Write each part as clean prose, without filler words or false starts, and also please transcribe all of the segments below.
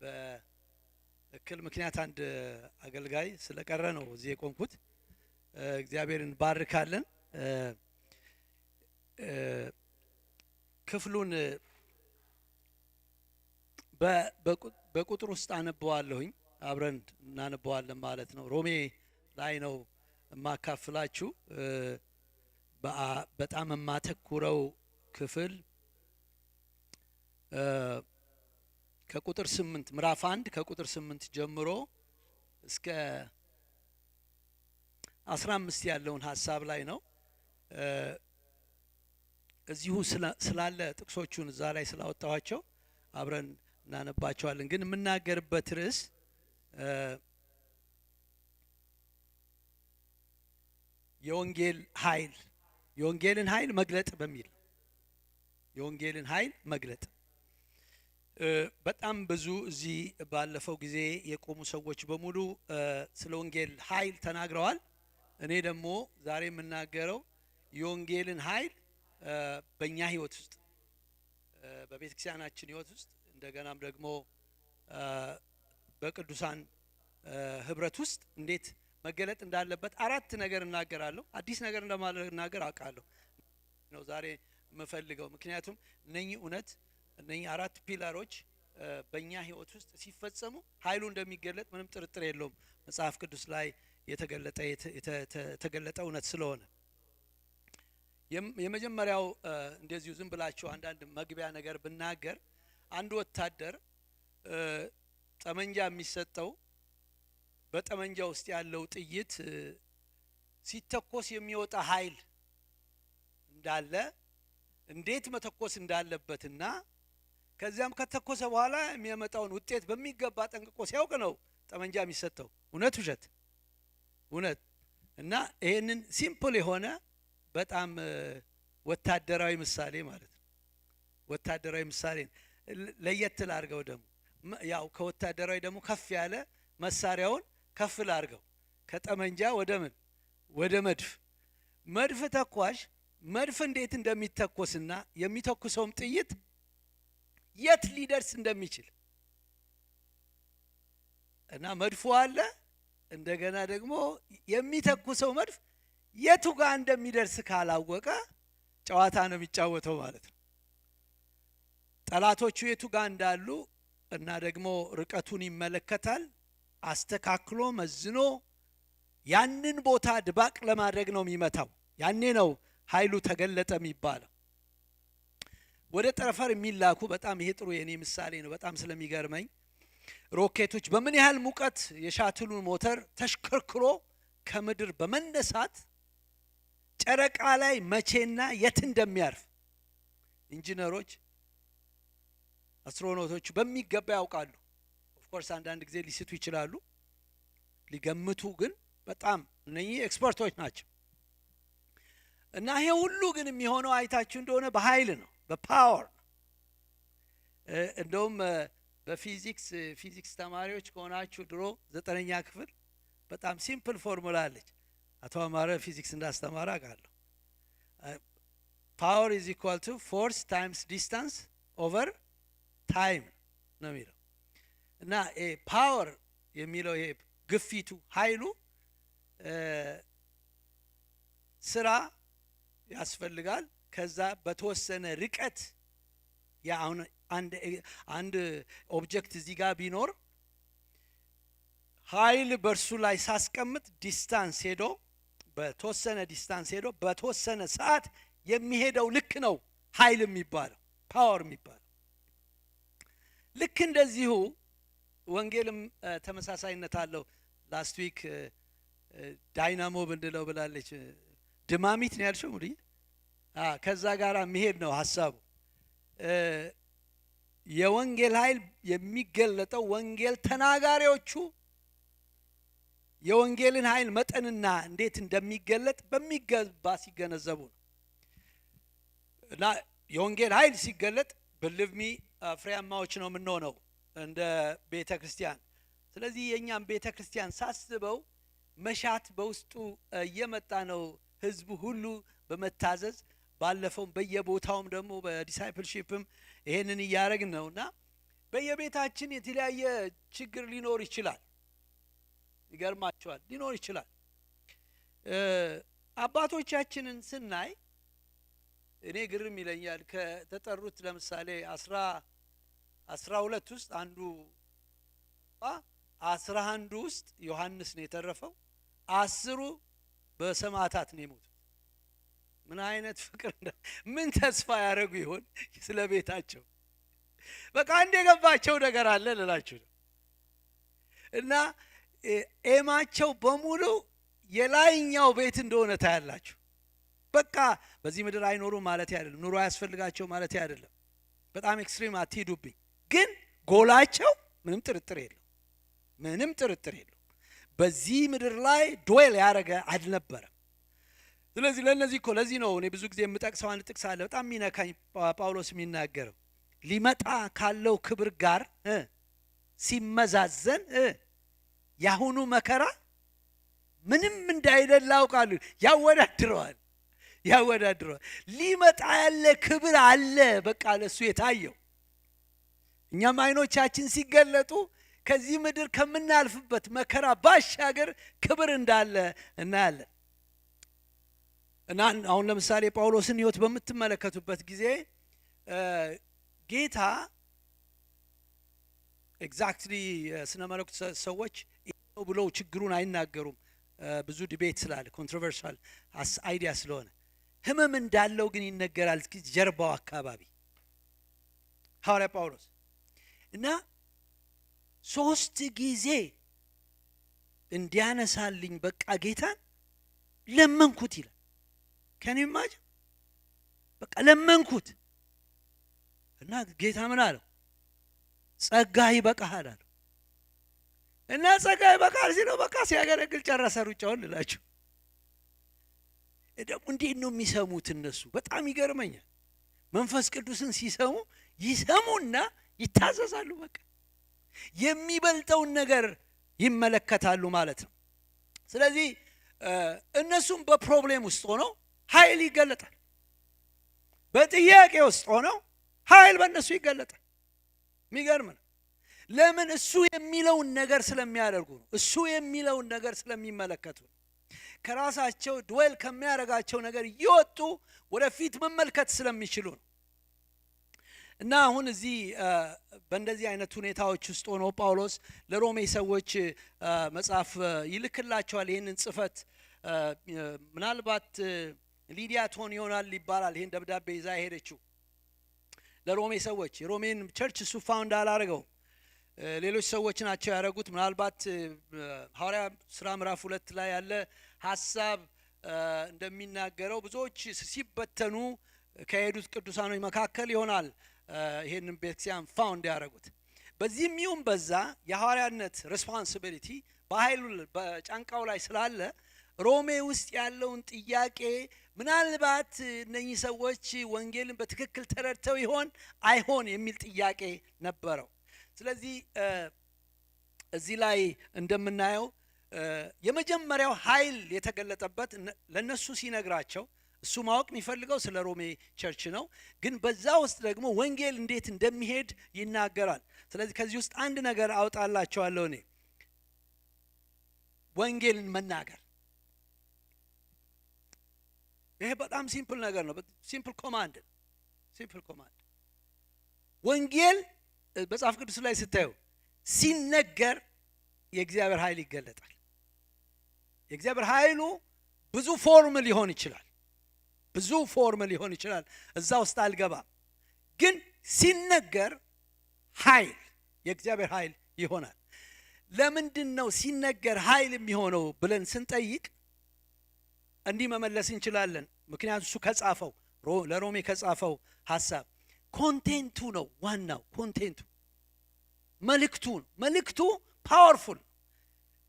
በእክል ምክንያት አንድ አገልጋይ ስለቀረ ነው እዚህ የቆምኩት። እግዚአብሔርን ባርካለን። ክፍሉን በቁጥር ውስጥ አነበዋለሁኝ፣ አብረን እናነበዋለን ማለት ነው። ሮሜ ላይ ነው የማካፍላችሁ። በጣም የማተኩረው ክፍል ከቁጥር 8 ምዕራፍ 1 ከቁጥር 8 ጀምሮ እስከ 15 ያለውን ሐሳብ ላይ ነው። እዚሁ ስላለ ጥቅሶቹን እዛ ላይ ስላወጣኋቸው አብረን እናነባቸዋለን። ግን የምናገርበት ርዕስ የወንጌል ኃይል፣ የወንጌልን ኃይል መግለጥ በሚል የወንጌልን ኃይል መግለጥ። በጣም ብዙ እዚህ ባለፈው ጊዜ የቆሙ ሰዎች በሙሉ ስለ ወንጌል ኃይል ተናግረዋል። እኔ ደግሞ ዛሬ የምናገረው የወንጌልን ኃይል በእኛ ህይወት ውስጥ በቤተ ክርስቲያናችን ህይወት ውስጥ እንደገናም ደግሞ በቅዱሳን ህብረት ውስጥ እንዴት መገለጥ እንዳለበት አራት ነገር እናገራለሁ። አዲስ ነገር እንደማልናገር አውቃለሁ ነው ዛሬ የምፈልገው። ምክንያቱም እነኚህ አራት ፒላሮች በእኛ ህይወት ውስጥ ሲፈጸሙ ኃይሉ እንደሚገለጥ ምንም ጥርጥር የለውም። መጽሐፍ ቅዱስ ላይ የተገለጠ እውነት ስለሆነ የመጀመሪያው እንደዚሁ ዝም ብላችሁ አንዳንድ መግቢያ ነገር ብናገር፣ አንድ ወታደር ጠመንጃ የሚሰጠው በጠመንጃ ውስጥ ያለው ጥይት ሲተኮስ የሚወጣ ኃይል እንዳለ እንዴት መተኮስ እንዳለበትና ከዚያም ከተኮሰ በኋላ የሚያመጣውን ውጤት በሚገባ ጠንቅቆ ሲያውቅ ነው ጠመንጃ የሚሰጠው። እውነት ውሸት? እውነት። እና ይሄንን ሲምፕል የሆነ በጣም ወታደራዊ ምሳሌ ማለት ነው። ወታደራዊ ምሳሌ ለየት ላርገው ደግሞ ያው ከወታደራዊ ደግሞ ከፍ ያለ መሳሪያውን ከፍ ላርገው ከጠመንጃ ወደ መድፍ ተኳሽ መድፍ እንዴት እንደሚተኮስና የሚተኩሰውም ጥይት የት ሊደርስ እንደሚችል እና መድፎ አለ፣ እንደገና ደግሞ የሚተኩሰው መድፍ የቱ ጋር እንደሚደርስ ካላወቀ ጨዋታ ነው የሚጫወተው ማለት ነው። ጠላቶቹ የቱ ጋር እንዳሉ እና ደግሞ ርቀቱን ይመለከታል። አስተካክሎ መዝኖ ያንን ቦታ ድባቅ ለማድረግ ነው የሚመታው። ያኔ ነው ኃይሉ ተገለጠ የሚባለው። ወደ ጠፈር የሚላኩ በጣም ይሄ ጥሩ የኔ ምሳሌ ነው፣ በጣም ስለሚገርመኝ ሮኬቶች በምን ያህል ሙቀት የሻትሉን ሞተር ተሽከርክሮ ከምድር በመነሳት ጨረቃ ላይ መቼና የት እንደሚያርፍ ኢንጂነሮች፣ አስትሮኖቶች በሚገባ ያውቃሉ። ኦፍኮርስ አንዳንድ ጊዜ ሊስቱ ይችላሉ፣ ሊገምቱ ግን በጣም እነኚህ ኤክስፐርቶች ናቸው። እና ይሄ ሁሉ ግን የሚሆነው አይታችሁ እንደሆነ በኃይል ነው፣ በፓወር ነው። እንደውም በፊዚክስ ተማሪዎች ከሆናችሁ ድሮ 9ኛ ክፍል በጣም ሲምፕል ፎርሙላ አለች። አቶ አማረ ፊዚክስ እንዳስተማረ አውቃለሁ። ፓወር ኢዝ ኢኳል ቱ ፎርስ ታይምስ ዲስታንስ ኦቨር ታይም ነው የሚለው። እና ፓወር የሚለው ይሄ ግፊቱ ኃይሉ ስራ ያስፈልጋል። ከዛ በተወሰነ ርቀት ያ አሁን አንድ ኦብጀክት እዚህ ጋር ቢኖር ኃይል በእርሱ ላይ ሳስቀምጥ ዲስታንስ ሄዶ በተወሰነ ሰዓት የሚሄደው ልክ ነው ኃይል የሚባለው፣ ፓወር የሚባለው። ልክ እንደዚሁ ወንጌልም ተመሳሳይነት አለው። ላስት ዊክ ዳይናሞ ብንለው ብላለች። ድማሚት ነው ያልሽው ሙዲ? ከዛ ጋር መሄድ ነው ሐሳቡ። የወንጌል ኃይል የሚገለጠው ወንጌል ተናጋሪዎቹ የወንጌልን ኃይል መጠንና እንዴት እንደሚገለጥ በሚገባ ሲገነዘቡ ነው። እና የወንጌል ኃይል ሲገለጥ በልቭሚ ፍሬያማዎች ነው የምንሆነው እንደ ቤተ ክርስቲያን። ስለዚህ የኛም ቤተ ክርስቲያን ሳስበው መሻት በውስጡ እየመጣ ነው። ህዝቡ ሁሉ በመታዘዝ ባለፈው በየቦታውም ደግሞ በዲሳይፕልሺፕም ይሄንን እያደረግን ነውና በየቤታችን የተለያየ ችግር ሊኖር ይችላል። ይገርማቸዋል፣ ሊኖር ይችላል። አባቶቻችንን ስናይ እኔ ግርም ይለኛል። ከተጠሩት ለምሳሌ 12 ውስጥ አንዱ 11 ውስጥ ዮሐንስ ነው የተረፈው። 10ሩ በሰማዕታት ነው የሞቱት። ምን አይነት ፍቅር! ምን ተስፋ ያደረጉ ይሆን ስለ ቤታቸው? በቃ አንድ የገባቸው ነገር አለ ልላችሁ ነው። እና ኤማቸው በሙሉ የላይኛው ቤት እንደሆነ ታያላችሁ። በቃ በዚህ ምድር አይኖሩም ማለት አይደለም፣ ኑሮ ያስፈልጋቸው ማለት አይደለም። በጣም ኤክስትሪም አትሂዱብኝ። ግን ጎላቸው ምንም ጥርጥር የለው፣ ምንም ጥርጥር የለው በዚህ ምድር ላይ ዶል ያደረገ አልነበረም። ስለዚህ ለነዚህ እኮ ለዚህ ነው እኔ ብዙ ጊዜ የምጠቅሰው አንድ ጥቅስ አለ በጣም የሚነካኝ። ጳውሎስ የሚናገረው ሊመጣ ካለው ክብር ጋር ሲመዛዘን ያሁኑ መከራ ምንም እንዳይደለ አውቃለሁ። ያወዳድረዋል። ሊመጣ ያለ ክብር አለ በቃ ለሱ የታየው። እኛም አይኖቻችን ሲገለጡ ከዚህ ምድር ከምናልፍበት መከራ ባሻገር ክብር እንዳለ እናያለን። እና አሁን ለምሳሌ ጳውሎስን ሕይወት በምትመለከቱበት ጊዜ ጌታ ኤግዛክትሊ ስነ መለኮት ሰዎች ነው ብለው ችግሩን አይናገሩም። ብዙ ዲቤት ስላለ ኮንትሮቨርሻል አይዲያ ስለሆነ ህመም እንዳለው ግን ይነገራል ጀርባው አካባቢ ሐዋርያ ጳውሎስ እና 3 ጊዜ እንዲያነሳልኝ በቃ ጌታን ለመንኩት ይላል። ከኔማጅ በቃ ለመንኩት እና ጌታ ምን አለው? ጸጋ ይበቃሃል አለው። እና ጸጋ ይበቃል ሲለው በቃ ሲያገለግል ጨረሰ ሩጫውን ልላችሁ። ደግሞ እንዴት ነው የሚሰሙት እነሱ? በጣም ይገርመኛል። መንፈስ ቅዱስን ሲሰሙ ይሰሙና ይታዘዛሉ። በቃ የሚበልጠውን ነገር ይመለከታሉ ማለት ነው። ስለዚህ እነሱም በፕሮብሌም ውስጥ ሆነው ኃይል ይገለጣል። በጥያቄ ውስጥ ሆነው ኃይል በእነሱ ይገለጣል። የሚገርም ነው። ለምን? እሱ የሚለውን ነገር ስለሚያደርጉ ነው። እሱ የሚለውን ነገር ስለሚመለከቱ ነው። ከራሳቸው ድዌል ከሚያደርጋቸው ነገር እየወጡ ወደፊት መመልከት ስለሚችሉ ነው። እና አሁን እዚህ በእንደዚህ አይነት ሁኔታዎች ውስጥ ሆኖ ጳውሎስ ለሮሜ ሰዎች መጽሐፍ ይልክላቸዋል። ይህንን ጽፈት ምናልባት ሊዲያ ትሆን ይሆናል ይባላል። ይህን ደብዳቤ ይዛ ሄደችው ለሮሜ ሰዎች። የሮሜን ቸርች እሱ ፋውንድ አላደረገው፣ ሌሎች ሰዎች ናቸው ያደረጉት። ምናልባት ሐዋርያ ሥራ ምዕራፍ 2 ላይ ያለ ሐሳብ እንደሚናገረው ብዙዎች ሲበተኑ ከሄዱት ቅዱሳኖች መካከል ይሆናል ይሄንን ቤተክርስቲያን ፋውንድ ያደረጉት። በዚህም ይሁን በዛ የሐዋርያነት ሬስፖንሲቢሊቲ በኃይሉ በጫንቃው ላይ ስላለ ሮሜ ውስጥ ያለውን ጥያቄ ምናልባት እነኚህ ሰዎች ወንጌልን በትክክል ተረድተው ይሆን አይሆን የሚል ጥያቄ ነበረው። ስለዚህ እዚህ ላይ እንደምናየው የመጀመሪያው ኃይል የተገለጠበት ለነሱ ሲነግራቸው እሱ ማወቅ የሚፈልገው ስለ ሮሜ ቸርች ነው። ግን በዛ ውስጥ ደግሞ ወንጌል እንዴት እንደሚሄድ ይናገራል። ስለዚህ ከዚህ ውስጥ አንድ ነገር አውጣላቸዋለሁ እኔ ወንጌልን መናገር። ይሄ በጣም ሲምፕል ነገር ነው። ሲምፕል ኮማንድ ወንጌል መጽሐፍ ቅዱስ ላይ ስታዩ ሲነገር የእግዚአብሔር ኃይል ይገለጣል። የእግዚአብሔር ኃይሉ ብዙ ፎርም ሊሆን ይችላል። እዛ ውስጥ አልገባም። ግን ሲነገር ኃይል የእግዚአብሔር ኃይል ይሆናል። ለምንድን ነው ሲነገር ኃይል የሚሆነው ብለን ስንጠይቅ እንዲህ መመለስ እንችላለን። ምክንያቱም እሱ ከጻፈው ለሮሜ ከጻፈው ሐሳብ ኮንቴንቱ ነው። ዋናው ኮንቴንቱ መልእክቱ ፓወርፉል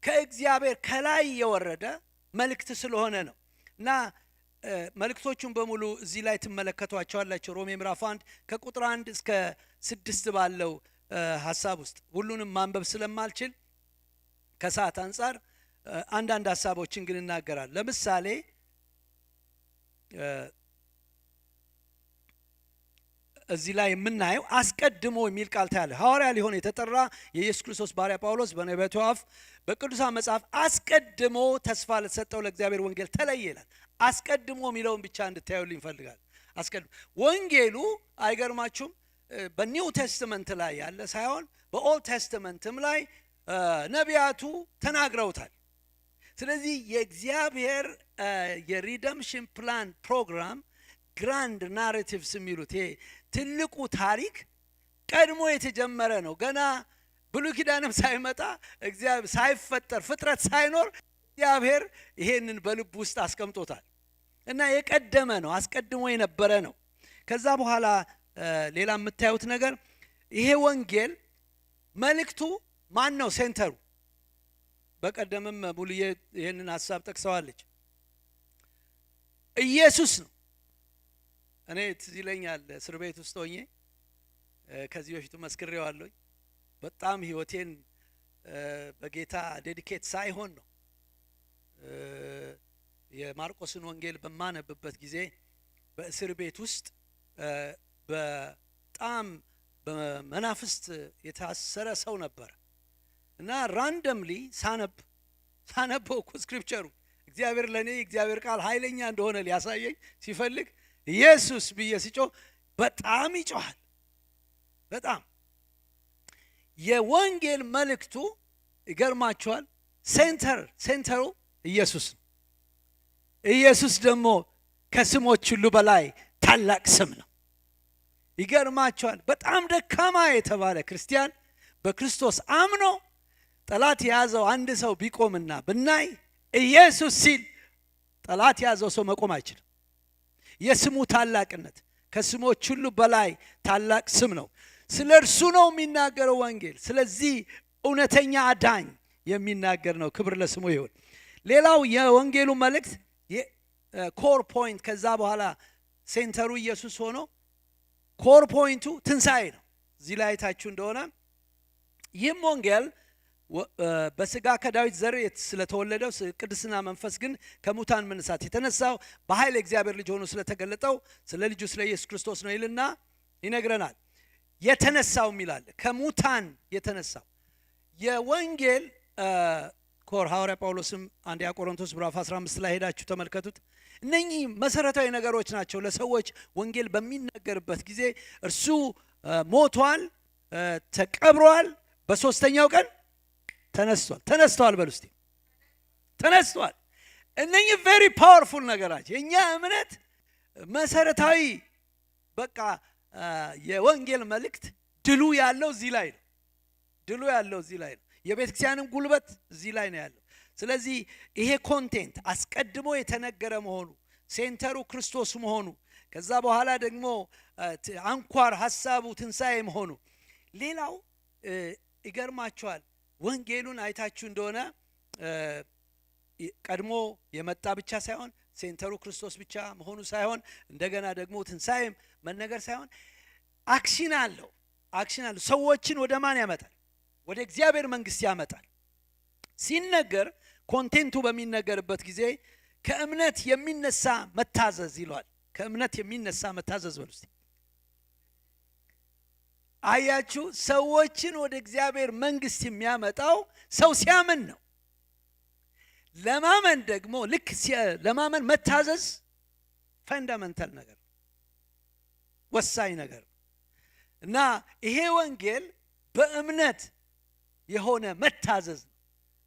ከእግዚአብሔር ከላይ የወረደ መልእክት ስለሆነ ነው። እና መልእክቶቹን በሙሉ እዚህ ላይ ትመለከቷቸዋላችሁ። ሮሜ ምዕራፍ 1 ከቁጥር 1 እስከ 6 ባለው ሐሳብ ውስጥ ሁሉንም ማንበብ ስለማልችል ከሰዓት አንጻር አንዳንድ ሐሳቦችን ግን እናገራል። ለምሳሌ እዚህ ላይ የምናየው አስቀድሞ የሚል ቃል ታያለ። ሐዋርያ ሊሆን የተጠራ የኢየሱስ ክርስቶስ ባሪያ ጳውሎስ በነቢያቱ አፍ በቅዱሳን መጽሐፍ አስቀድሞ ተስፋ ለተሰጠው ለእግዚአብሔር ወንጌል ተለየ ይላል። አስቀድሞ የሚለውን ብቻ እንድታዩልኝ ይፈልጋል። አስቀድሞ ወንጌሉ አይገርማችሁም? በኒው ቴስተመንት ላይ ያለ ሳይሆን በኦልድ ቴስተመንትም ላይ ነቢያቱ ተናግረውታል። ስለዚህ የእግዚአብሔር የሪደምሽን ፕላን ፕሮግራም ግራንድ ናሬቲቭስ የሚሉት ይሄ ትልቁ ታሪክ ቀድሞ የተጀመረ ነው። ገና ብሉይ ኪዳንም ሳይመጣ እግዚአብሔር ሳይፈጠር ፍጥረት ሳይኖር እግዚአብሔር ይሄንን በልብ ውስጥ አስቀምጦታል እና የቀደመ ነው፣ አስቀድሞ የነበረ ነው። ከዛ በኋላ ሌላ የምታዩት ነገር ይሄ ወንጌል መልእክቱ ማን ነው? ሴንተሩ በቀደምም ሙሉዬ ይሄንን ሐሳብ ጠቅሰዋለች። ኢየሱስ ነው። እኔ ትዝ ይለኛል እስር ቤት ውስጥ ሆኜ ከዚህ በፊት መስክሬዋለሁ። በጣም ህይወቴን በጌታ ዴዲኬት ሳይሆን ነው የማርቆስን ወንጌል በማነብበት ጊዜ በእስር ቤት ውስጥ በጣም በመናፍስት የታሰረ ሰው ነበር እና ራንደምሊ ሳነበው እኮ ስክሪፕቸሩ እግዚአብሔር ለኔ እግዚአብሔር ቃል ኃይለኛ እንደሆነ ሊያሳየኝ ሲፈልግ ኢየሱስ ብዬ ሲጮህ በጣም ይጮሃል። በጣም የወንጌል መልእክቱ ይገርማችኋል፣ ሴንተሩ ኢየሱስ ነው። ኢየሱስ ደግሞ ከስሞች ሁሉ በላይ ታላቅ ስም ነው። ይገርማችኋል፣ በጣም ደካማ የተባለ ክርስቲያን በክርስቶስ አምኖ ጠላት የያዘው አንድ ሰው ቢቆምና ብናይ ኢየሱስ ሲል ጠላት የያዘው ሰው መቆም አይችልም። የስሙ ታላቅነት ከስሞች ሁሉ በላይ ታላቅ ስም ነው። ስለ እርሱ ነው የሚናገረው ወንጌል። ስለዚህ እውነተኛ አዳኝ የሚናገር ነው። ክብር ለስሙ ይሁን። ሌላው የወንጌሉ መልእክት ኮር ፖይንት፣ ከዛ በኋላ ሴንተሩ ኢየሱስ ሆኖ ኮር ፖይንቱ ትንሣኤ ነው። እዚህ ላይ አይታችሁ እንደሆነ ይህም ወንጌል በስጋ ከዳዊት ዘር ስለተወለደው ቅድስና መንፈስ ግን ከሙታን መነሳት የተነሳው በኃይል እግዚአብሔር ልጅ ሆኖ ስለተገለጠው ስለ ልጁ ስለ ኢየሱስ ክርስቶስ ነው ይልና ይነግረናል። የተነሳው ይላል፣ ከሙታን የተነሳው የወንጌል ኮር ሐዋርያ ጳውሎስም አንደኛ ቆሮንቶስ ምዕራፍ 15 ላይ ሄዳችሁ ተመልከቱት። እነኚህ መሰረታዊ ነገሮች ናቸው። ለሰዎች ወንጌል በሚነገርበት ጊዜ እርሱ ሞቷል፣ ተቀብሯል፣ በሶስተኛው ቀን ተነስቷል። በሉ እስቲ ተነስቷል። እነኚህ ቬሪ ፓወርፉል ነገራቸው። የእኛ እምነት መሰረታዊ በቃ የወንጌል መልእክት ድሉ ያለው እዚህ ላይ ነው። ድሉ ያለው እዚህ ላይ ነው። የቤተ ክርስቲያንም ጉልበት እዚህ ላይ ነው ያለው። ስለዚህ ይሄ ኮንቴንት አስቀድሞ የተነገረ መሆኑ፣ ሴንተሩ ክርስቶስ መሆኑ፣ ከዛ በኋላ ደግሞ አንኳር ሐሳቡ ትንሣኤ መሆኑ። ሌላው ይገርማቸዋል፣ ወንጌሉን አይታችሁ እንደሆነ ቀድሞ የመጣ ብቻ ሳይሆን ሴንተሩ ክርስቶስ ብቻ መሆኑ ሳይሆን እንደገና ደግሞ ትንሣኤም መነገር ሳይሆን አክሽን አለው። ሰዎችን ወደ ማን ያመጣል? ወደ እግዚአብሔር መንግስት ያመጣል። ሲነገር ኮንቴንቱ በሚነገርበት ጊዜ ከእምነት የሚነሳ መታዘዝ ይሏል። ከእምነት የሚነሳ መታዘዝ በሉ እስቲ። አያችሁ፣ ሰዎችን ወደ እግዚአብሔር መንግስት የሚያመጣው ሰው ሲያምን ነው። ለማመን ደግሞ ልክ ለማመን መታዘዝ ፈንዳመንታል ነገር፣ ወሳኝ ነገር እና ይሄ ወንጌል በእምነት የሆነ መታዘዝ ነው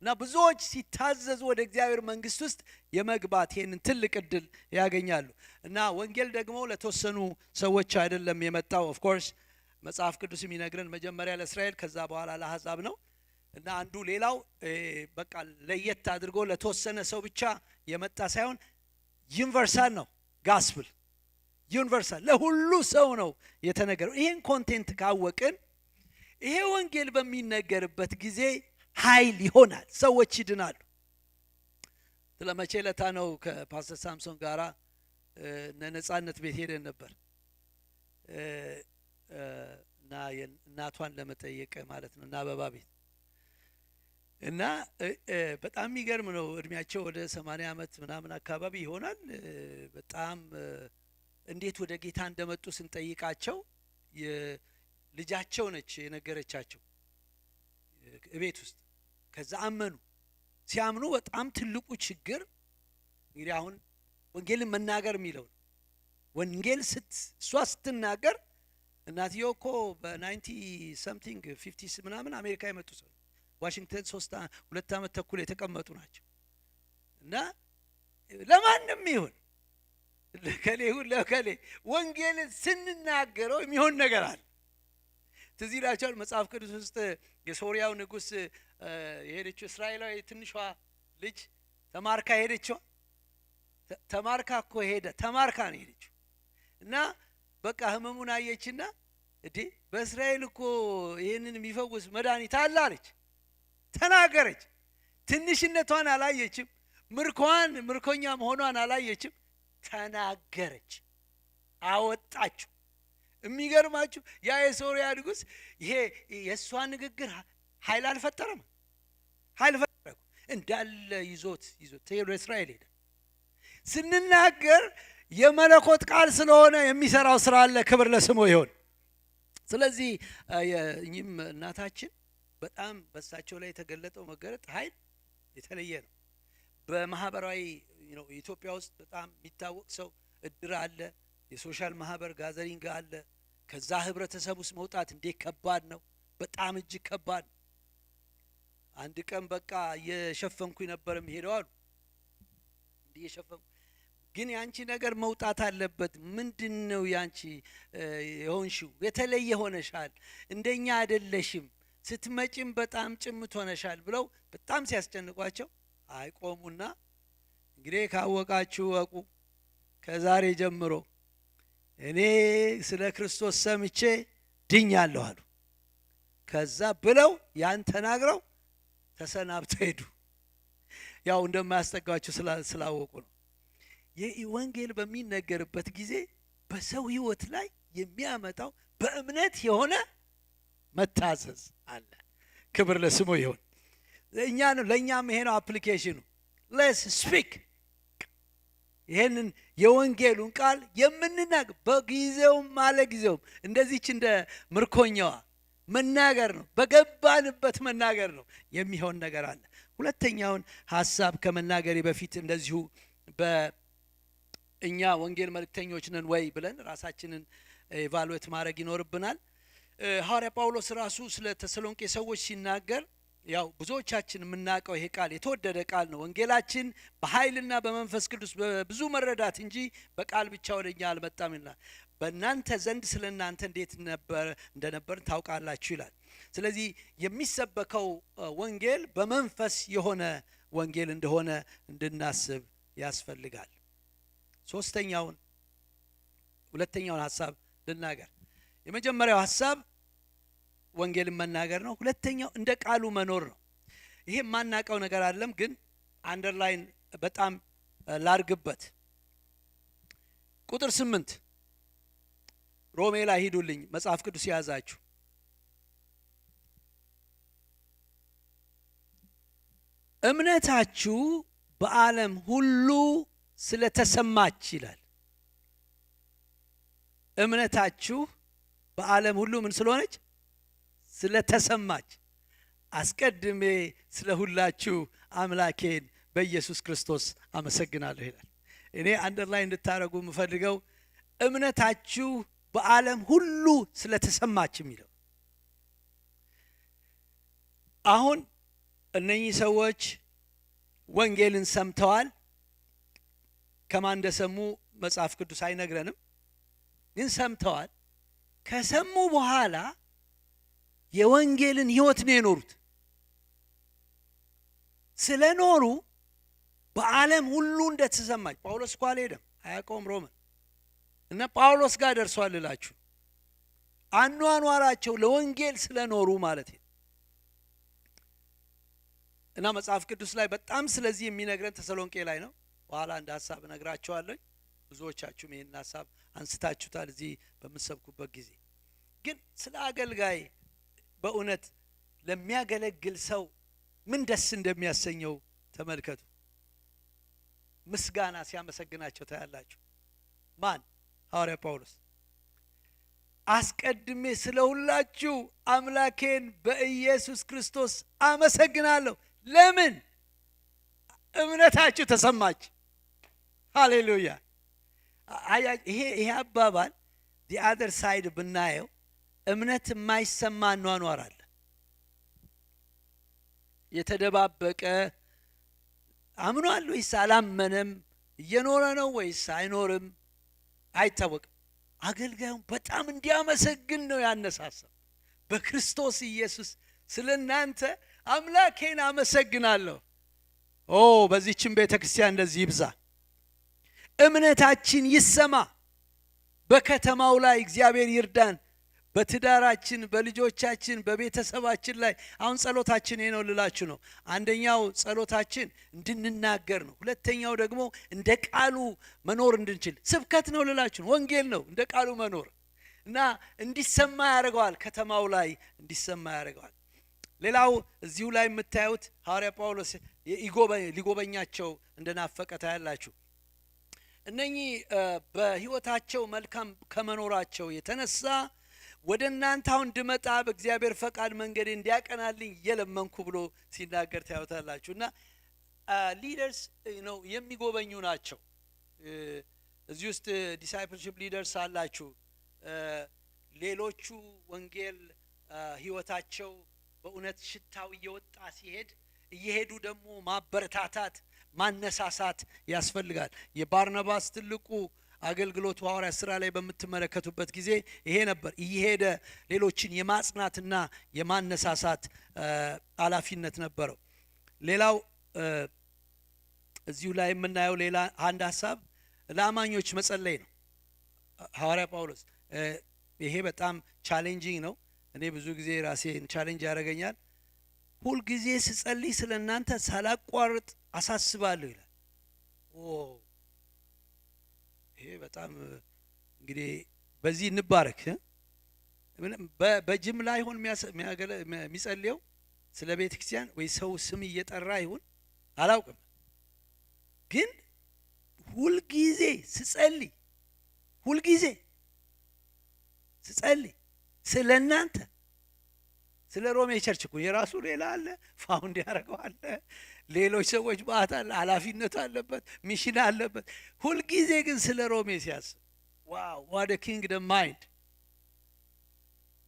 እና ብዙዎች ሲታዘዙ ወደ እግዚአብሔር መንግስት ውስጥ የመግባት ይሄንን ትልቅ እድል ያገኛሉ። እና ወንጌል ደግሞ ለተወሰኑ ሰዎች አይደለም የመጣው። ኦፍ ኮርስ መጽሐፍ ቅዱስ የሚነግረን መጀመሪያ ለእስራኤል ከዛ በኋላ ለአሕዛብ ነው። እና አንዱ ሌላው በቃ ለየት አድርጎ ለተወሰነ ሰው ብቻ የመጣ ሳይሆን ዩኒቨርሳል ነው። ጋስፕል ዩኒቨርሳል ለሁሉ ሰው ነው የተነገረው። ይሄን ኮንቴንት ካወቅን ይሄ ወንጌል በሚነገርበት ጊዜ ኃይል ይሆናል፣ ሰዎች ይድናሉ። ስለመቼ ለታ ነው ከፓስተር ሳምሶን ጋራ ነጻነት ቤት ሄደን ነበር እና እናቷን ለመጠየቅ ማለት ነው እና አበባ ቤት እና በጣም የሚገርም ነው። እድሜያቸው ወደ 80 ዓመት ምናምን አካባቢ ይሆናል። በጣም እንዴት ወደ ጌታ እንደመጡ ስንጠይቃቸው ልጃቸው ነች የነገረቻቸው ቤት ውስጥ። ከዛ አመኑ። ሲያምኑ በጣም ትልቁ ችግር እንግዲህ አሁን ወንጌልን መናገር የሚለው ነው። ወንጌል እሷ ስትናገር እናትየው እኮ በ90 something 50 ምናምን አሜሪካ የመጡ ሰው ዋሽንግተን 2 ዓመት ተኩል የተቀመጡ ናቸው። እና ለማንም ይሁን ለከሌ ይሁን ለከሌ ወንጌልን ስንናገረው የሚሆን ነገር አለ። ትዝ ይላችኋል መጽሐፍ ቅዱስ ውስጥ የሶሪያው ንጉሥ የሄደችው እስራኤላዊ ትንሿ ልጅ ተማርካ ሄደችው። ተማርካ እኮ ተማርካ ነው ሄደችው። እና በቃ ህመሙን አየችና እንዴ በእስራኤል እኮ ይህንን የሚፈውስ መድኃኒት አለ አለች፣ ተናገረች። ትንሽነቷን አላየችም፣ ምርኮኛ መሆኗን አላየችም። ተናገረች፣ አወጣችው። የሚገርማችሁ ያ የሶሪያ ንጉሥ ይሄ የእሷ ንግግር ኃይል አልፈጠረም። ኃይል ፈጠረ እንዳለ ይዞት ወደ እስራኤል ሄደ። ስንናገር የመለኮት ቃል ስለሆነ የሚሰራው ስራ አለ። ክብር ለስሙ ይሁን። ስለዚህ እኚህም እናታችን በጣም በሳቸው ላይ የተገለጠው መገለጥ ኃይል የተለየ ነው። በማህበራዊ ኢትዮጵያ ውስጥ በጣም የሚታወቅ ሰው እድር አለ፣ የሶሻል ማህበር ጋዘሪንግ አለ። ከዛ ህብረተሰብ ውስጥ መውጣት እንዴት ከባድ ነው! በጣም እጅግ ከባድ ነው። አንድ ቀን በቃ የሸፈንኩኝ ነበር የሚሄደው አሉ። እንዲህ የሸፈንኩ ግን ያንቺ ነገር መውጣት አለበት። ምንድነው ያንቺ የሆንሽው? የተለየ ሆነሻል፣ እንደኛ አይደለሽም፣ ስትመጪም በጣም ጭምት ሆነሻል ብለው በጣም ሲያስጨንቋቸው አይቆሙና እንግዲህ ካወቃችሁ ወቁ፣ ከዛሬ ጀምሮ እኔ ስለ ክርስቶስ ሰምቼ ድኛለሁ አሉ። ከዛ ብለው ያን ተናግረው ተሰናብተው ሄዱ። ያው እንደማያስጠጋቸው ስላወቁ ነው። የወንጌል በሚነገርበት ጊዜ በሰው ህይወት ላይ የሚያመጣው በእምነት የሆነ መታዘዝ አለ። ክብር ለስሙ ይሁን። ለእኛም ይሄ ነው አፕሊኬሽኑ። ሌትስ ስፒክ። ይሄንን የወንጌሉን ቃል የምንናገር በጊዜውም አለ ጊዜውም እንደዚች እንደ ምርኮኛዋ መናገር ነው። በገባንበት መናገር ነው። የሚሆን ነገር አለ። ሁለተኛውን ሐሳብ ከመናገሬ በፊት እንደዚሁ በእኛ ወንጌል መልእክተኞች ነን ወይ ብለን ራሳችንን ኢቫሉዌት ማድረግ ይኖርብናል። ሐዋርያ ጳውሎስ ራሱ ስለ ተሰሎንቄ ሰዎች ሲናገር ያው ብዙዎቻችን የምናውቀው ይሄ ቃል የተወደደ ቃል ነው። ወንጌላችን በኃይልና በመንፈስ ቅዱስ በብዙ መረዳት እንጂ በቃል ብቻ ወደኛ አልመጣም ይላል። በእናንተ ዘንድ ስለ እናንተ እንዴት እንደነበር ታውቃላችሁ ይላል። ስለዚህ የሚሰበከው ወንጌል በመንፈስ የሆነ ወንጌል እንደሆነ እንድናስብ ያስፈልጋል። ሁለተኛውን ሐሳብ ልናገር። የመጀመሪያው ሐሳብ ወንጌልን መናገር ነው። ሁለተኛው እንደ ቃሉ መኖር ነው። ይሄ የማናውቀው ነገር አይደለም፣ ግን አንደርላይን በጣም ላርግበት። ቁጥር 8 ሮሜ ላይ ሂዱልኝ፣ መጽሐፍ ቅዱስ የያዛችሁ። እምነታችሁ በዓለም ሁሉ ስለተሰማች ይላል። እምነታችሁ በዓለም ሁሉ ምን ስለሆነች? ስለተሰማች። አስቀድሜ ስለ ሁላችሁ አምላኬን በኢየሱስ ክርስቶስ አመሰግናለሁ ይላል። እኔ አንደርላይን እንድታረጉ የምፈልገው እምነታችሁ በዓለም ሁሉ ስለተሰማች የሚለው። አሁን እነኚህ ሰዎች ወንጌልን ሰምተዋል። ከማን እንደሰሙ መጽሐፍ ቅዱስ አይነግረንም፣ ግን ሰምተዋል። ከሰሙ በኋላ የወንጌልን ሕይወት ነው የኖሩት። ስለኖሩ በዓለም ሁሉ እንደተሰማች። ጳውሎስ እኮ አልሄደም፣ አያውቀውም ሮምን እና ጳውሎስ ጋር ደርሷል እላችሁ። አኗኗራቸው ለወንጌል ስለኖሩ ማለት ነው። እና መጽሐፍ ቅዱስ ላይ በጣም ስለዚህ የሚነግረን ተሰሎንቄ ላይ ነው። በኋላ አንድ ሐሳብ እነግራችኋለሁ። ብዙዎቻችሁም ይሄን ሐሳብ አንስታችሁታል እዚህ በምትሰብኩበት ጊዜ። ግን ስለ አገልጋይ በእውነት ለሚያገለግል ሰው ምን ደስ እንደሚያሰኘው ተመልከቱ። ምስጋና ሲያመሰግናቸው ታያላችሁ። ማን? ሐዋርያ ጳውሎስ። አስቀድሜ ስለሁላችሁ አምላኬን በኢየሱስ ክርስቶስ አመሰግናለሁ። ለምን? እምነታችሁ ተሰማች። ሃሌሉያ። ይሄ አባባል the other side ብናየው እምነት የማይሰማ አኗኗር አለ። የተደባበቀ አምኗል ወይስ አላመነም፣ እየኖረ ነው ወይስ አይኖርም አይታወቅም። አገልጋዩን በጣም እንዲያመሰግን ነው ያነሳሳው። በክርስቶስ ኢየሱስ ስለናንተ አምላኬን አመሰግናለሁ። በዚህችን ቤተክርስቲያን እንደዚህ ይብዛ። እምነታችን ይሰማ። በከተማው ላይ እግዚአብሔር ይርዳን። በትዳራችን፣ በልጆቻችን፣ በቤተሰባችን ላይ አሁን ጸሎታችን ይሄ ነው ልላችሁ ነው። አንደኛው ጸሎታችን እንድንናገር ነው። ሁለተኛው ደግሞ እንደ ቃሉ መኖር እንድንችል ስብከት ነው ልላችሁ ነው። ወንጌል ነው እንደ ቃሉ መኖር እና እንዲሰማ ያደርገዋል። ከተማው ላይ እንዲሰማ ያደርገዋል። ሌላው እዚሁ ላይ የምታዩት ሐዋርያ ጳውሎስ ሊጎበኛቸው እንደናፈቀ ታያላችሁ። እነኚህ በሕይወታቸው መልካም ከመኖራቸው የተነሳ ወደ እናንተ አሁን እንድመጣ በእግዚአብሔር ፈቃድ መንገዴ እንዲያቀናልኝ እየለመንኩ ብሎ ሲናገር ታዩታላችሁ። እና ሊደርስ ነው የሚጎበኙ ናቸው። እዚህ ውስጥ ዲሳይፕልሺፕ ሊደርስ አላችሁ። ሌሎቹ ወንጌል ሕይወታቸው በእውነት ሽታው እየወጣ ሲሄድ እየሄዱ ደግሞ ማበረታታት ማነሳሳት ያስፈልጋል። የባርናባስ ትልቁ አገልግሎት ሐዋርያ ሥራ ላይ በምትመለከቱበት ጊዜ ይሄ ነበር። እየሄደ ሌሎችን የማጽናትና የማነሳሳት ኃላፊነት ነበረው። ሌላው እዚሁ ላይ የምናየው ሌላ አንድ ሐሳብ ለአማኞች መጸለይ ነው። ሐዋርያ ጳውሎስ ይሄ በጣም ቻሌንጂንግ ነው። እኔ ብዙ ጊዜ ራሴን ቻሌንጅ ያደርገኛል። ሁል ጊዜ ስጸልይ ስለ እናንተ ሳላቋርጥ አሳስባለሁ ይላል። ይሄ በጣም እንግዲህ በዚህ እንባረክ። በጅምላ ይሁን የሚጸልየው ስለ ቤተ ክርስቲያን ወይ ሰው ስም እየጠራ ይሁን አላውቅም፣ ግን ሁልጊዜ ስጸልይ ስለ እናንተ ስለ ሮሜ ቸርች እኮ የራሱ ሌላ አለ፣ ፋውንድ ያደረገው አለ፣ ሌሎች ሰዎች ባታ ኃላፊነቱ አለበት፣ ሚሽን አለበት። ሁልጊዜ ግን ስለ ሮሜ ሲያስብ ዋው ዋት አ ኪንግደም ማይንድ!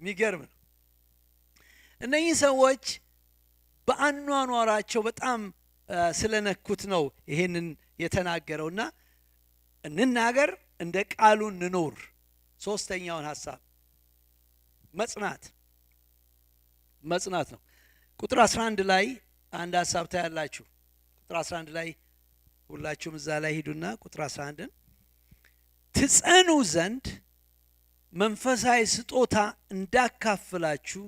የሚገርም ነው። እነኚህ ሰዎች በአኗኗራቸው በጣም ስለነኩት ነው ይሄንን የተናገረውና እንናገር፣ እንደ ቃሉ እንኖር። ሶስተኛውን ሐሳብ መጽናት ነው። ቁጥር 11 ላይ አንድ ሐሳብ ታያላችሁ። ቁጥር 11 ላይ ሁላችሁም እዛ ላይ ሂዱና ቁጥር 11ን ትጸኑ ዘንድ መንፈሳዊ ስጦታ እንዳካፍላችሁ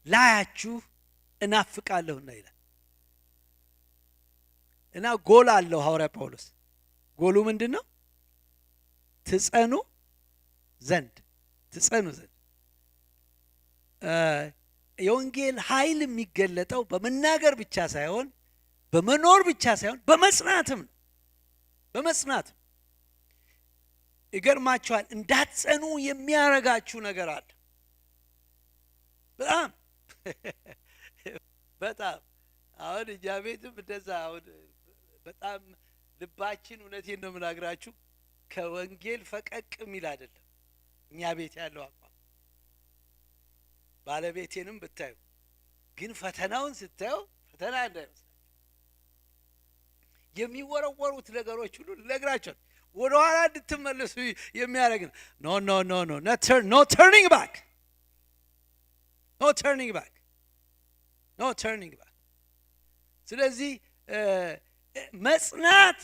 ላያችሁ እናፍቃለሁና ይላል። እና ጎል አለው ሐዋርያ ጳውሎስ። ጎሉ ምንድን ነው? ትጸኑ ዘንድ የወንጌል ኃይል የሚገለጠው በመናገር ብቻ ሳይሆን በመኖር ብቻ ሳይሆን በመጽናትም ነው። በመጽናት ይገርማችኋል፣ እንዳትጸኑ የሚያረጋችሁ ነገር አለ። በጣም አሁን እኛ ቤትም እንደዛ አሁን በጣም ልባችን እውነቴን ነው የምናግራችሁ ከወንጌል ፈቀቅ የሚል አይደለም። እኛ ቤት ያለው አቋም ባለቤቴንም ብታዩ ግን ፈተናውን ስታዩ ፈተና እንዳይመስላችሁ የሚወረወሩት ነገሮች ሁሉ ልነግራችሁ ወደ ኋላ እንድትመለሱ የሚያደርግ ነው። ኖ ተርኒንግ ባክ። ስለዚህ መጽናት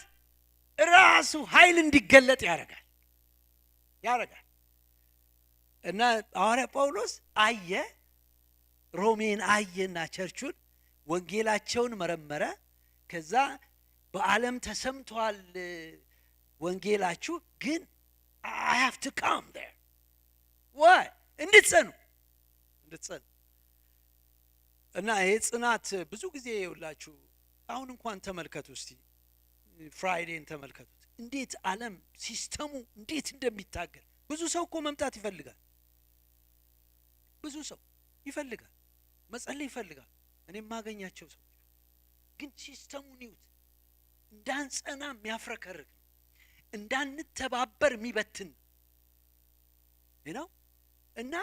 ራሱ ኃይል እንዲገለጥ ያደርጋል። እና ሐዋርያ ጳውሎስ ሮሜን አየና ቸርቹን ወንጌላቸውን መረመረ። ከዛ በዓለም ተሰምቷል ወንጌላችሁ፣ ግን I have to come there እንድትጸኑ እና ይሄ ጽናት ብዙ ጊዜ ይውላችሁ። አሁን እንኳን ተመልከቱ እስቲ ፍራይዴን ተመልከቱት፣ እንዴት ዓለም ሲስተሙ እንዴት እንደሚታገል ብዙ ሰው እኮ መምጣት ይፈልጋል። ብዙ ሰው ይፈልጋል፣ መጸለይ ይፈልጋል። እኔም ማገኛቸው ሰው ግን ሲስተሙን ይዩት። እንዳንጸና የሚያፍረከርክ፣ እንዳንተባበር የሚበትን ነው። እና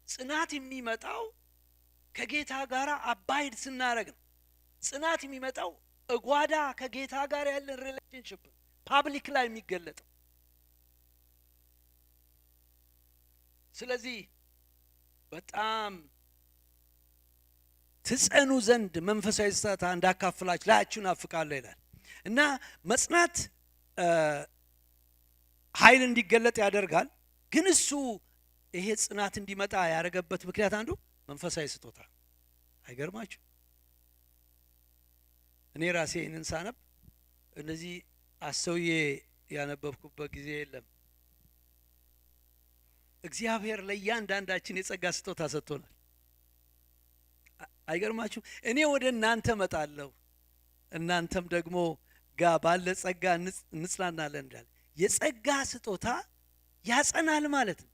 ጽናት የሚመጣው ከጌታ ጋር አባይድ ስናረግ ነው። ጽናት የሚመጣው እጓዳ ከጌታ ጋር ያለን ሪሌሽንሺፕ ፓብሊክ ላይ የሚገለጠው። ስለዚህ በጣም ትጸኑ ዘንድ መንፈሳዊ ስጦታ እንዳካፍላችሁ ላያችሁ ናፍቃለሁ ይላል። እና መጽናት ኃይል እንዲገለጥ ያደርጋል። ግን እሱ ይሄ ጽናት እንዲመጣ ያደረገበት ምክንያት አንዱ መንፈሳዊ ስጦታ። አይገርማችሁ? እኔ ራሴ ይህንን ሳነብ እነዚህ አስተውዬ ያነበብኩበት ጊዜ የለም። እግዚአብሔር ለእያንዳንዳችን የጸጋ ስጦታ ሰጥቶናል። አይገርማችሁ? እኔ ወደ እናንተ መጣለሁ፣ እናንተም ደግሞ ጋር ባለ ጸጋ እንጽናናለን እንዳለ የጸጋ ስጦታ ያጸናል ማለት ነው።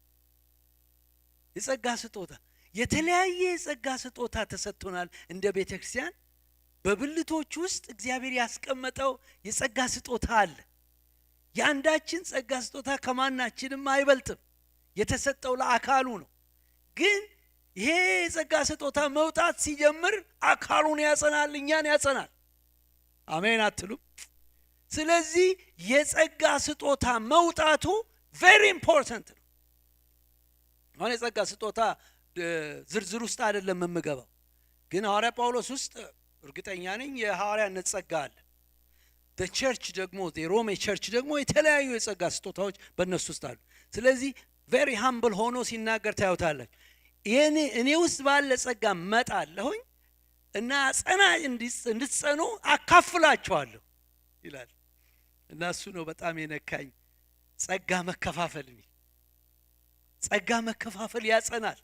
የጸጋ ስጦታ የተለያየ የጸጋ ስጦታ ተሰጥቶናል። እንደ ቤተ ክርስቲያን በብልቶች ውስጥ እግዚአብሔር ያስቀመጠው የጸጋ ስጦታ አለ። የአንዳችን ጸጋ ስጦታ ከማናችንም አይበልጥም፣ የተሰጠው ለአካሉ ነው። ግን ይሄ የጸጋ ስጦታ መውጣት ሲጀምር አካሉን ያጸናል፣ እኛን ያጸናል። አሜን አትሉም? ስለዚህ የጸጋ ስጦታ መውጣቱ ቬሪ ኢምፖርታንት ነው። አሁን የጸጋ ስጦታ ዝርዝር ውስጥ አይደለም የምገባው፣ ግን ሐዋርያ ጳውሎስ ውስጥ እርግጠኛ ነኝ የሐዋርያነት ጸጋ አለ። በቸርች ደግሞ የሮሜ ቸርች ደግሞ የተለያዩ የጸጋ ስጦታዎች በእነሱ ውስጥ አሉ። ስለዚህ ቬሪ ሃምብል ሆኖ ሲናገር ታዩታላችሁ። እኔ ውስጥ ባለ ጸጋ መጣለሁኝ እና ጸና እንድትጸኑ አካፍላችኋለሁ ይላል። እና እሱ ነው በጣም የነካኝ፣ ጸጋ መከፋፈል የሚል። ጸጋ መከፋፈል ያጸናል።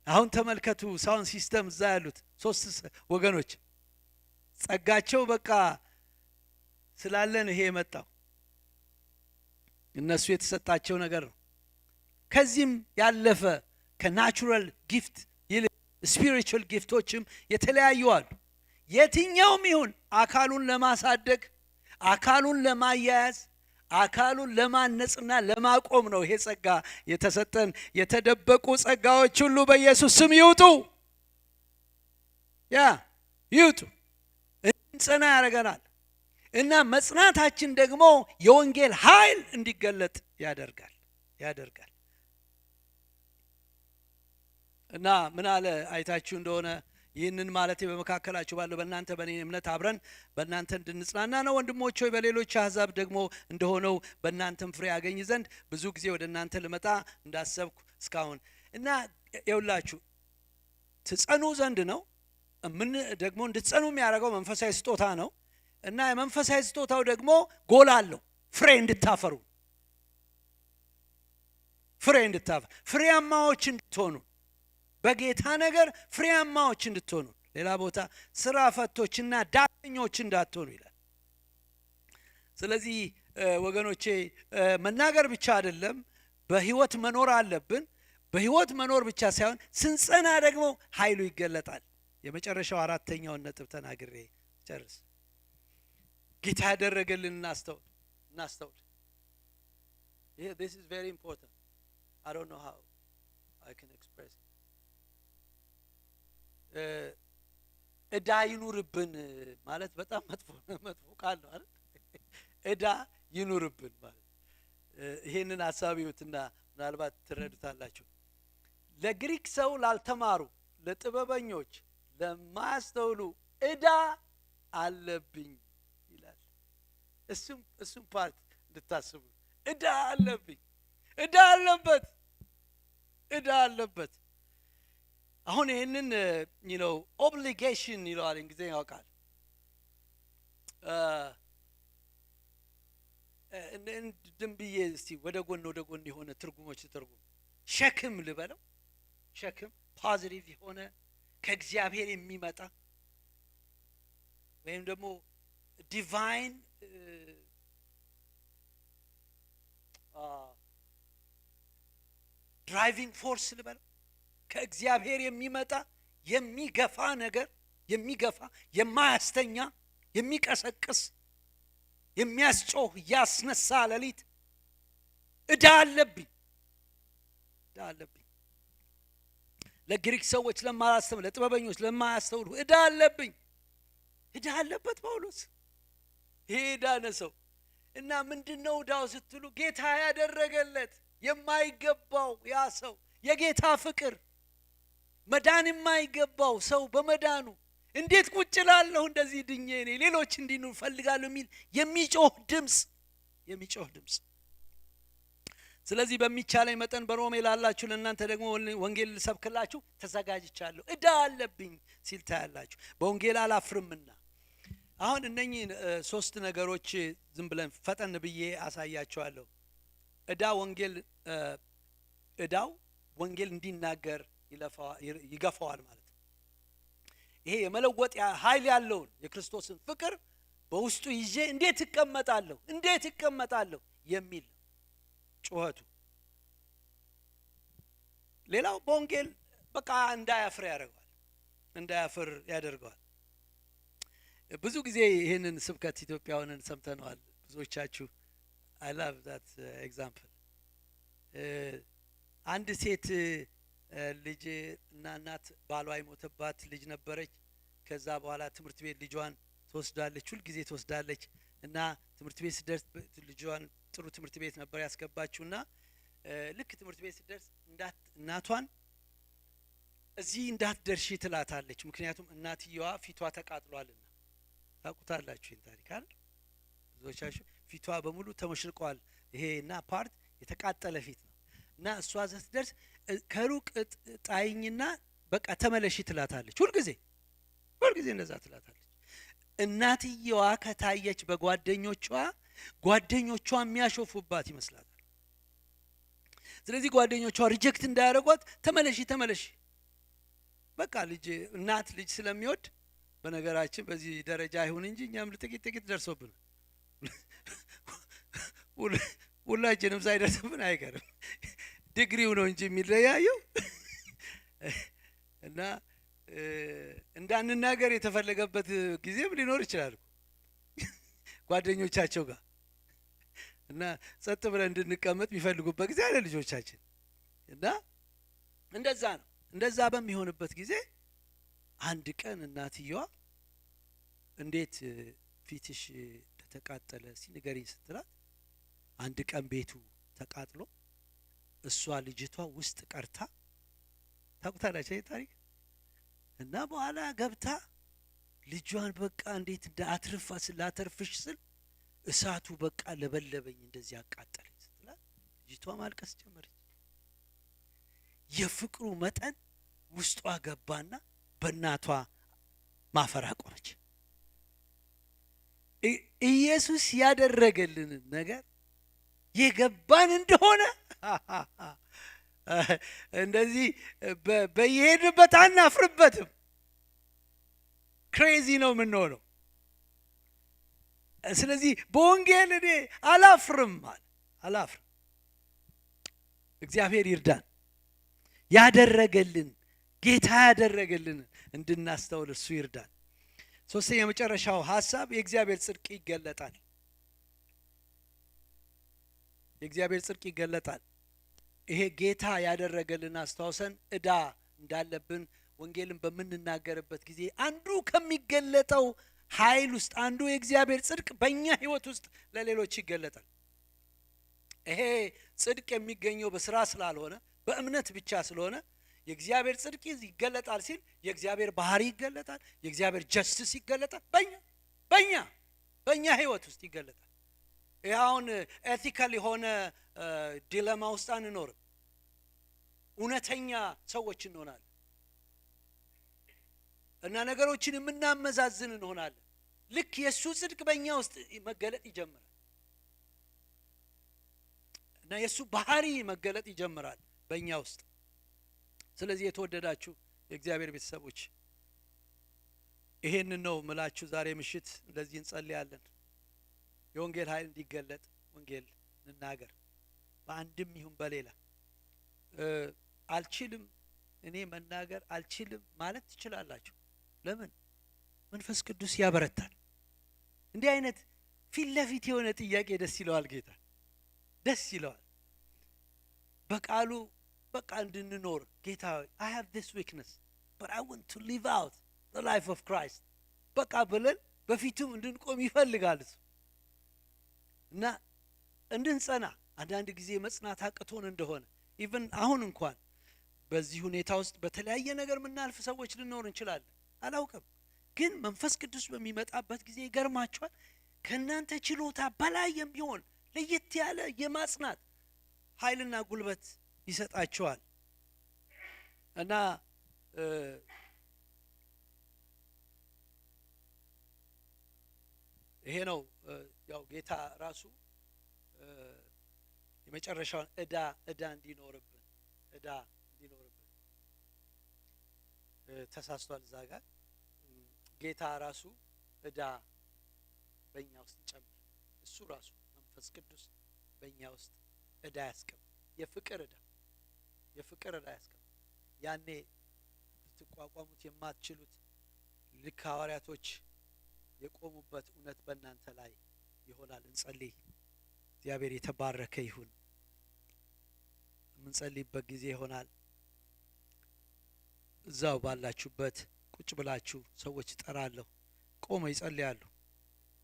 አሁን ተመልከቱ፣ ሳውንድ ሲስተም እዛ ያሉት 3 ወገኖች ጸጋቸው በቃ ስላለን ይሄ የመጣው እነሱ የተሰጣቸው ነገር ነው። ከዚህም ያለፈ ከናቹራል ጊፍት ይልቅ ስፒሪቹዋል ጊፍቶችም የተለያዩ አሉ። የትኛውም ይሁን አካሉን ለማሳደግ፣ አካሉን ለማያያዝ፣ አካሉን ለማነጽና ለማቆም ነው ይሄ ጸጋ የተሰጠን። የተደበቁ ጸጋዎች ሁሉ በኢየሱስ ስም ይውጡ፣ ይውጡ። እንጸና ያደርገናል። እና መጽናታችን ደግሞ የወንጌል ኃይል እንዲገለጥ ያደርጋል። እና ምን አለ አይታችሁ እንደሆነ ይህንን ማለት በመካከላችሁ ባለው በእናንተ በእኔ እምነት አብረን በእናንተ እንድንጽናና ነው። ወንድሞች ሆይ በሌሎች አሕዛብ ደግሞ እንደሆነው በእናንተም ፍሬ ያገኝ ዘንድ ብዙ ጊዜ ወደ እናንተ ልመጣ እንዳሰብኩ እስካሁን። እና ይውላችሁ ትጸኑ ዘንድ ነው። ምን ደግሞ እንድትጸኑ የሚያደርገው መንፈሳዊ ስጦታ ነው። እና የመንፈሳዊ ስጦታው ደግሞ ጎል አለው፣ ፍሬ እንድታፈሩ፣ ፍሬያማዎች እንድትሆኑ፣ በጌታ ነገር ፍሬያማዎች እንድትሆኑ፣ ሌላ ቦታ ስራ ፈቶችና ዳተኞች እንዳትሆኑ ይላል። ስለዚህ ወገኖቼ መናገር ብቻ አይደለም፣ በህይወት መኖር አለብን። በህይወት መኖር ብቻ ሳይሆን ስንጸና ደግሞ ኃይሉ ይገለጣል። የመጨረሻው አራተኛውን ነጥብ ተናግሬ ጨርስ። ጌታ ያደረገልን እናስተውል። This is very important. I don't know how I can express it. እዳ ይኑርብን ማለት በጣም መጥፎ ቃል ነው አይደል? እዳ ይኑርብን ማለት ይሄንን ሐሳብ ይሁትና ምናልባት ትረዱታላችሁ። ለግሪክ ሰው ላልተማሩ፣ ለጥበበኞች፣ ለማያስተውሉ እዳ አለብኝ ይላል። እሱም ፓርት እንድታስቡ። እዳ አለብኝ፣ እዳ አለበት። አሁን ይሄንን ኦብሊጌሽን ይለዋል እንግሊዝኛው ቃል። ድም ብዬ እስቲ ወደ ጎን የሆነ ትርጉሞች ትርጉም ሸክም ልበለው። ሸክም ፖዚቲቭ የሆነ ከእግዚአብሔር የሚመጣ ወይም ደግሞ ዲቫይን ድራይቪንግ ፎርስ ልበለው ከእግዚአብሔር የሚመጣ የሚገፋ ነገር የሚገፋ የማያስተኛ የሚቀሰቅስ የሚያስጮህ ያስነሳ ሌሊት ዕዳ አለብኝ ለግሪክ ሰዎች ለማያስተውሉ ለጥበበኞች ለማያስተውሉ ዕዳ አለብኝ ዕዳ አለበት ጳውሎስ ይሄ ዕዳ ነው ሰው እና ምንድነው ዕዳው ስትሉ ጌታ ያደረገለት የማይገባው ያ ሰው የጌታ ፍቅር መዳን የማይገባው ሰው በመዳኑ እንዴት ቁጭ እላለሁ እንደዚህ ድኜ እኔ ሌሎች እንዲኑ ፈልጋለሁ የሚል የሚጮህ ድምጽ ስለዚህ በሚቻለኝ መጠን በሮሜ ላላችሁ ለእናንተ ደግሞ ወንጌል ልሰብክላችሁ ተዘጋጅቻለሁ ዕዳ አለብኝ ሲል ታያላችሁ በወንጌል አላፍርምና አሁን እነኚህ ሶስት ነገሮች ዝም ብለን ፈጠን ብዬ አሳያችኋለሁ ዕዳው ወንጌል እንዲናገር ይገፋዋል ማለት ነው ይሄ የመለወጥ ኃይል ያለውን የክርስቶስን ፍቅር በውስጡ ይዤ እንዴት እቀመጣለሁ የሚል ጩኸቱ ሌላው በወንጌል በቃ እንዳያፍር ያደርገዋል ብዙ ጊዜ ይሄንን ስብከት ኢትዮጵያውያንን ሰምተነዋል ብዙዎቻችሁ I love that example አንድ ሴት ልጅ እና እናት ባሏ የሞተባት ልጅ ነበረች ከዛ በኋላ ትምህርት ቤት ልጇን ትወስዳለች ሁሉ ጊዜ ትወስዳለች እና ትምህርት ቤት ሲደርስ ልጇን ጥሩ ትምህርት ቤት ነበር ያስገባችውና ልክ ትምህርት ቤት ሲደርስ እናቷን እዚህ እንዳትደርሺ ትላታለች ምክንያቱም እናትየዋ ፊቷ ተቃጥሏልና ታውቁታላችሁ ይሄን ታሪክ አይደል ብዙዎቻችሁ ፊቷ በሙሉ ተመሽርቋል ይሄና ፓርት የተቃጠለ ፊት ነው እና እሷ ስትደርስ ከሩቅ ጣይኝና በቃ ተመለሺ ትላታለች ሁሉ ጊዜ እንደዛ ትላታለች እናትየዋ ከታየች በጓደኞቿ የሚያሾፉባት ይመስላል ስለዚህ ጓደኞቿ ሪጀክት እንዳያደርጓት ተመለሺ በቃ እናት ልጅ ስለሚወድ በነገራችን በዚህ ደረጃ አይሁን እንጂ እኛም ጥቂት ደርሶብን ሁላችንም ሳይደርስብን አይቀርም ዲግሪው ነው እንጂ የሚለያየው እና እንዳንናገር የተፈለገበት ጊዜም ሊኖር ይችላል ጓደኞቻቸው ጋር እና ጸጥ ብለን እንድንቀመጥ የሚፈልጉበት ጊዜ አለ ልጆቻችን እና እንደዛ ነው እንደዛ በሚሆንበት ጊዜ አንድ ቀን እናትየዋ እንዴት ፊትሽ ተቃጠለ ሲንገሪኝ ስትላት አንድ ቀን ቤቱ ተቃጥሎ እሷ ልጅቷ ውስጥ ቀርታ ታውቁታላችሁ ይሄ ታሪክ እና በኋላ ገብታ ልጇን በቃ እንዴት ላተርፍሽ ስል እሳቱ በቃ ለበለበኝ እንደዚህ አቃጠለኝ ስትላት ልጅቷ ማልቀስ ጀመረች የፍቅሩ መጠን ውስጧ ገባና በእናቷ ማፈር አቆመች ኢየሱስ ያደረገልን ነገር የገባን እንደሆነ እንደዚህ በየሄድንበት አናፍርበትም ክሬዚ ነው የምንሆነው ስለዚህ በወንጌል እኔ አላፍርም እግዚአብሔር ይርዳን ያደረገልን ጌታ ያደረገልን እንድናስተውል እሱ ይርዳን ሶስተኛ የመጨረሻው ሐሳብ የእግዚአብሔር ጽድቅ ይገለጣል ይሄ ጌታ ያደረገልን አስተዋውሰን ዕዳ እንዳለብን ወንጌልን በምንናገርበት ጊዜ አንዱ ከሚገለጠው ኃይል ውስጥ አንዱ የእግዚአብሔር ጽድቅ በእኛ ህይወት ውስጥ ለሌሎች ይገለጣል ይሄ ጽድቅ የሚገኘው በስራ ስላልሆነ በእምነት ብቻ ስለሆነ የእግዚአብሔር ጽድቅ ይገለጣል ሲል የእግዚአብሔር ባህሪ ይገለጣል የእግዚአብሔር ጀስቲስ ይገለጣል በእኛ ህይወት ውስጥ ይገለጣል ይሁን ኤቲካል የሆነ ዲሌማ ውስጥ አንኖርም እውነተኛ ሰዎች እንሆናለን እና ነገሮችን የምናመዛዝን እንሆናለን ልክ የሱ ጽድቅ በእኛ ውስጥ መገለጥ ይጀምራል እና የሱ ባህሪ መገለጥ ይጀምራል በእኛ ውስጥ ስለዚህ የተወደዳችሁ የእግዚአብሔር ቤተሰቦች ይሄንን ነው ምላችሁ ዛሬ ምሽት እንደዚህ እንጸልያለን የወንጌል ኃይል እንዲገለጥ ወንጌል እንናገር በአንድም ይሁን በሌላ አልችልም እኔ መናገር አልችልም ማለት ትችላላችሁ። ለምን? መንፈስ ቅዱስ ያበረታል። እንዲህ አይነት ፊት ለፊት የሆነ ጥያቄ ደስ ይለዋል ጌታ፣ ደስ ይለዋል። በቃሉ በቃ እንድንኖር ጌታ I have this weakness but I want to live out the life of Christ በቃ ብለን በፊቱም እንድንቆም ይፈልጋል እሱ እና እንድንጸና። አንዳንድ ጊዜ መጽናት አቅቶን እንደሆነ ኢቭን አሁን እንኳን በዚህ ሁኔታ ውስጥ በተለያየ ነገር ምናልፍ ሰዎች ልንኖር እንችላለን፣ አላውቅም። ግን መንፈስ ቅዱስ በሚመጣበት ጊዜ ይገርማችኋል ከእናንተ ችሎታ በላይ የሚሆን ለየት ያለ የማጽናት ኃይልና ጉልበት ይሰጣቸዋል። እና ይሄ ነው ያው ጌታ ራሱ የመጨረሻውን ዕዳ እንዲኖርብን ተሳስቷል እዛ ጋር ጌታ ራሱ ዕዳ በእኛ ውስጥ ይጨምር። እሱ ራሱ መንፈስ ቅዱስ በእኛ ውስጥ ዕዳ ያስቀምጥ፣ የፍቅር ዕዳ ያስቀምጥ። ያኔ ልትቋቋሙት የማትችሉት ልክ ሐዋርያቶች የቆሙበት እውነት በእናንተ ላይ ይሆናል። እንጸልይ። እግዚአብሔር የተባረከ ይሁን። የምንጸልይበት ጊዜ ይሆናል። እዛው ባላችሁበት ቁጭ ብላችሁ ሰዎች እጠራለሁ፣ ቆመው ይጸልያሉ።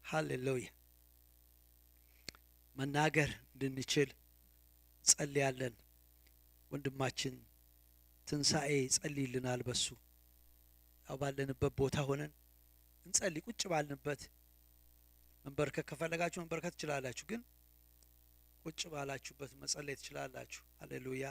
ሃሌሉያ። መናገር እንድንችል ጸልያለን። ወንድማችን ትንሣኤ ጸልይልናል። በሱ ያው ባለንበት ቦታ ሆነን እንጸልይ። ቁጭ ባልንበት መንበርከክ ከፈለጋችሁ መንበርከክ ትችላላችሁ፣ ግን ቁጭ ባላችሁበት መጸለይ ትችላላችሁ። ሃሌሉያ።